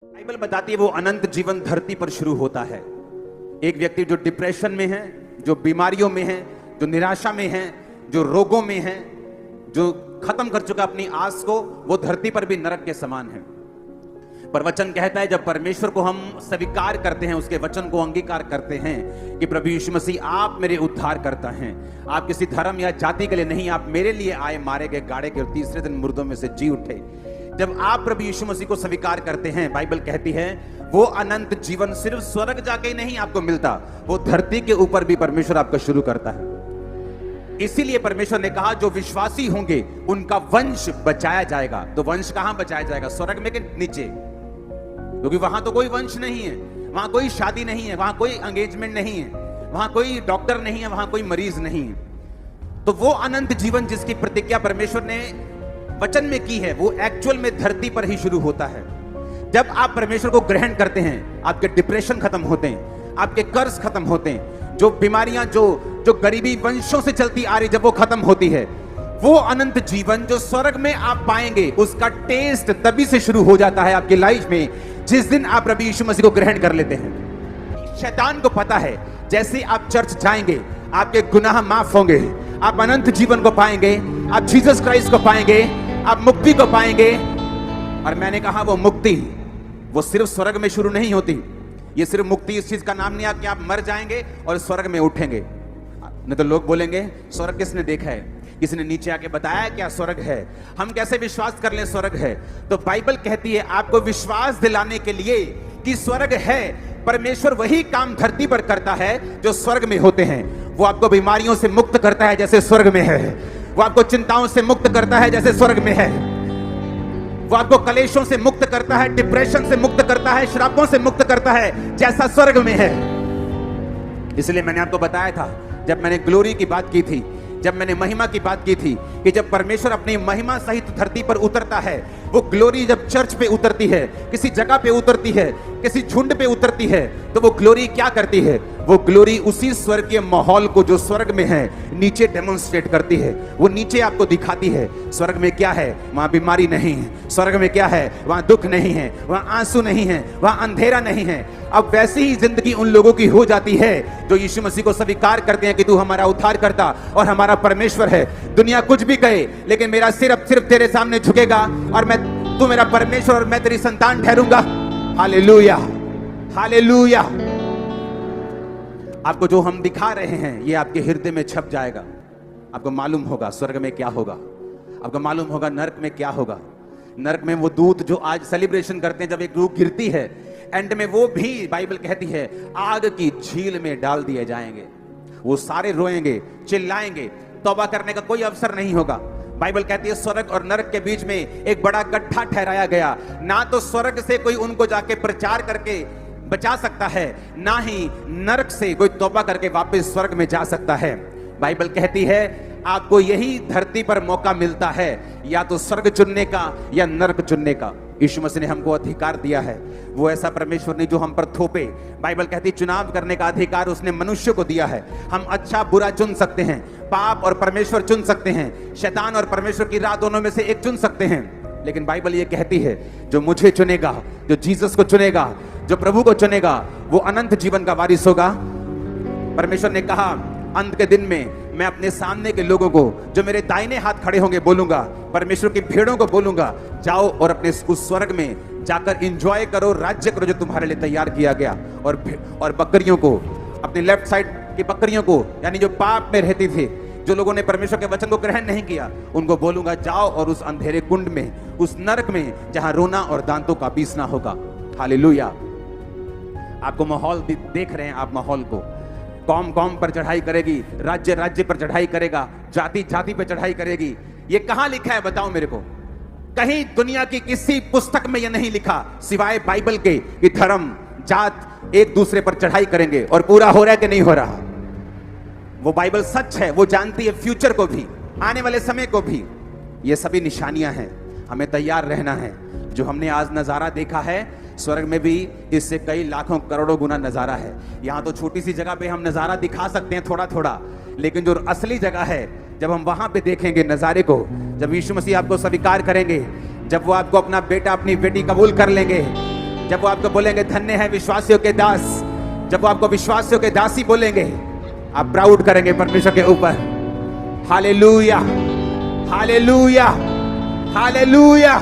Bible बताती है वो अनंत जीवन धरती पर शुरू होता है। एक व्यक्ति जो डिप्रेशन में है, जो बीमारियों में है, जो निराशा में है, जो रोगों में है, जो खत्म कर चुका अपनी आस को, वो धरती पर भी नरक के समान है। पर वचन कहता है जब परमेश्वर को हम स्वीकार करते हैं, उसके वचन को अंगीकार करते हैं कि प्रभु यीशु मसीह आप मेरे उद्धार करता हैं, आप किसी धर्म या जाति के लिए नहीं, आप मेरे लिए आए, मारे गए, गाड़े गए और तीसरे दिन मुर्दों में से जी उठे। जब आप प्रभु यीशु मसीह को स्वीकार करते हैं, बाइबल कहती है वो अनंत जीवन सिर्फ स्वर्ग जाके ही नहीं आपको मिलता, वो धरती के ऊपर भी परमेश्वर आपका शुरू करता है। इसीलिए परमेश्वर ने कहा जो विश्वासी होंगे उनका वंश बचाया जाएगा। तो वंश कहां बचाया जाएगा? स्वर्ग में के नीचे? क्योंकि वहां तो कोई वंश नहीं है, वहां कोई शादी नहीं है, वहां कोई एंगेजमेंट नहीं है, वहां कोई डॉक्टर नहीं है, वहां कोई मरीज नहीं है। तो वो अनंत जीवन जिसकी प्रतिज्ञा परमेश्वर ने वचन में की है, वो एक्चुअल में धरती पर ही शुरू होता है। जब आप परमेश्वर को ग्रहण करते हैं, आपके डिप्रेशन खत्म होते हैं, आपके कर्ज खत्म होते हैं, जो बीमारियां जो गरीबी वंशों से चलती आ रही, जब वो खत्म होती है, वो अनंत जीवन जो स्वर्ग में आप पाएंगे, उसका टेस्ट तभी से शुरू हो जाता है आपकी लाइफ में जिस दिन आप प्रभु यीशु मसीह को ग्रहण कर लेते हैं। शैतान को पता है जैसे आप चर्च जाएंगे आपके गुनाह माफ होंगे, आप अनंत जीवन को पाएंगे, आप जीसस क्राइस्ट को पाएंगे, आप मुक्ति को पाएंगे। और मैंने कहा वो मुक्ति वो सिर्फ स्वर्ग में शुरू नहीं होती। ये सिर्फ मुक्ति इस चीज का नाम नहीं है कि आप मर जाएंगे और स्वर्ग में उठेंगे। नहीं तो लोग बोलेंगे स्वर्ग किसने देखा है, किसी ने नीचे आके बताया क्या स्वर्ग है, हम कैसे विश्वास कर लें स्वर्ग है? तो बाइबल कहती है आपको विश्वास दिलाने के लिए कि स्वर्ग है। परमेश्वर वही काम धरती पर करता है जो स्वर्ग में होते हैं। वो आपको बीमारियों से मुक्त करता है जैसे स्वर्ग में है, वो आपको चिंताओं से मुक्त करता है जैसे स्वर्ग में है, वो आपको कलेशों से मुक्त करता है, डिप्रेशन से मुक्त करता है, श्रापों से मुक्त करता है जैसा स्वर्ग में है। इसलिए मैंने आपको बताया था जब मैंने ग्लोरी की बात की थी, जब मैंने महिमा की बात की थी कि जब परमेश्वर अपनी महिमा सहित धरती पर उतरता है, वो ग्लोरी जब चर्च पे उतरती है, किसी जगह पे उतरती है, किसी झुंड पे उतरती है, तो वो ग्लोरी क्या करती है? वो ग्लोरी उसी स्वर्गीय माहौल को जो स्वर्ग में है नीचे डेमोन्स्ट्रेट करती है। वो नीचे आपको दिखाती है स्वर्ग में क्या है, वहां बीमारी नहीं है, स्वर्ग में क्या है, वहां दुख नहीं है, वहां आंसू नहीं है, वहां अंधेरा नहीं है। अब वैसी ही जिंदगी उन लोगों की हो जाती है जो यीशु मसीह को स्वीकार करते हैं कि तू हमारा उद्धार करता और हमारा परमेश्वर है। दुनिया कुछ भी कहे लेकिन मेरा सिर अब सिर्फ तेरे सामने झुकेगा और तू मेरा परमेश्वर और मैं तेरी संतान ठहरूंगा। Hallelujah, hallelujah. आपको जो हम दिखा रहे हैं ये आपके हृदय में छप जाएगा। आपको मालूम होगा स्वर्ग में क्या होगा, आपको मालूम होगा नरक में क्या होगा। नरक में वो दूत जो आज सेलिब्रेशन करते हैं, जब एक रूह गिरती है एंड में, वो भी बाइबल कहती है आग की झील में डाल दिए जाएंगे। वो सारे रोएंगे, चिल्लाएंगे, तौबा करने का कोई अवसर नहीं होगा। बाइबल कहती है स्वर्ग और नरक के बीच में एक बड़ा गड्ढा ठहराया गया। ना तो स्वर्ग से कोई उनको जाके प्रचार करके बचा सकता है, ना ही नरक से कोई तौबा करके वापस स्वर्ग में जा सकता है। बाइबल कहती है आपको यही धरती पर मौका मिलता है, या तो स्वर्ग चुनने का या नरक चुनने का। यीशु मसीह ने हमको अधिकार दिया है। वो ऐसा परमेश्वर नहीं जो हम पर थोपे। बाइबल कहती है चुनाव करने का अधिकार उसने मनुष्य को दिया है। हम अच्छा बुरा चुन सकते हैं, पाप और परमेश्वर चुन सकते हैं, शैतान और परमेश्वर की राह दोनों में से एक चुन सकते हैं। लेकिन बाइबल ये कहती है जो मुझे चुनेगा, जो जीसस को चुनेगा, जो प्रभु को चुनेगा, वो अनंत जीवन का वारिस होगा। परमेश्वर ने कहा अंत के दिन में मैं अपने सामने के लोगों को जो मेरे दाहिने हाथ खड़े होंगे बोलूंगा, परमेश्वर की भेड़ों को बोलूंगा जाओ और अपने उस स्वर्ग में जाकर एंजॉय करो, राज्य करो जो तुम्हारे लिए तैयार किया गया। और बकरियों को, अपने लेफ्ट साइड की बकरियों को, यानी जो पाप में रहती थी, जो लोगों ने परमेश्वर के वचन को ग्रहण नहीं किया, उनको बोलूंगा जाओ और उस अंधेरे कुंड में, उस नरक में जहां रोना और दांतों का पीसना होगा। हालेलुया। आपको माहौल देख रहे हैं, आप माहौल को, कौम कौम पर चढ़ाई करेगी, राज्य राज्य पर चढ़ाई करेगा, जाति जाति पर चढ़ाई करेगी। ये कहां लिखा है बताओ मेरे को? कहीं दुनिया की किसी पुस्तक में यह नहीं लिखा सिवाय बाइबल के कि धर्म जात एक दूसरे पर चढ़ाई करेंगे। और पूरा हो रहा है कि नहीं हो रहा? वो बाइबल सच है, वो जानती है फ्यूचर को भी, आने वाले समय को भी। ये सभी निशानियां हैं, हमें तैयार रहना है। जो हमने आज नजारा देखा है, स्वर्ग में भी इससे कई लाखों करोड़ों गुना नजारा है। यहाँ तो छोटी सी जगह पे हम नजारा दिखा सकते हैं थोड़ा थोड़ा, लेकिन जो असली जगह है, जब हम वहां पे देखेंगे नजारे को, जब यीशु मसीह आपको स्वीकार करेंगे, जब वो आपको अपना बेटा अपनी बेटी कबूल कर लेंगे, जब वो आपको बोलेंगे धन्य है विश्वासियों के दास, जब वो आपको विश्वासियों के दासी बोलेंगे, आप प्राउड करेंगे परमेश्वर के ऊपर। Hallelujah, hallelujah, hallelujah.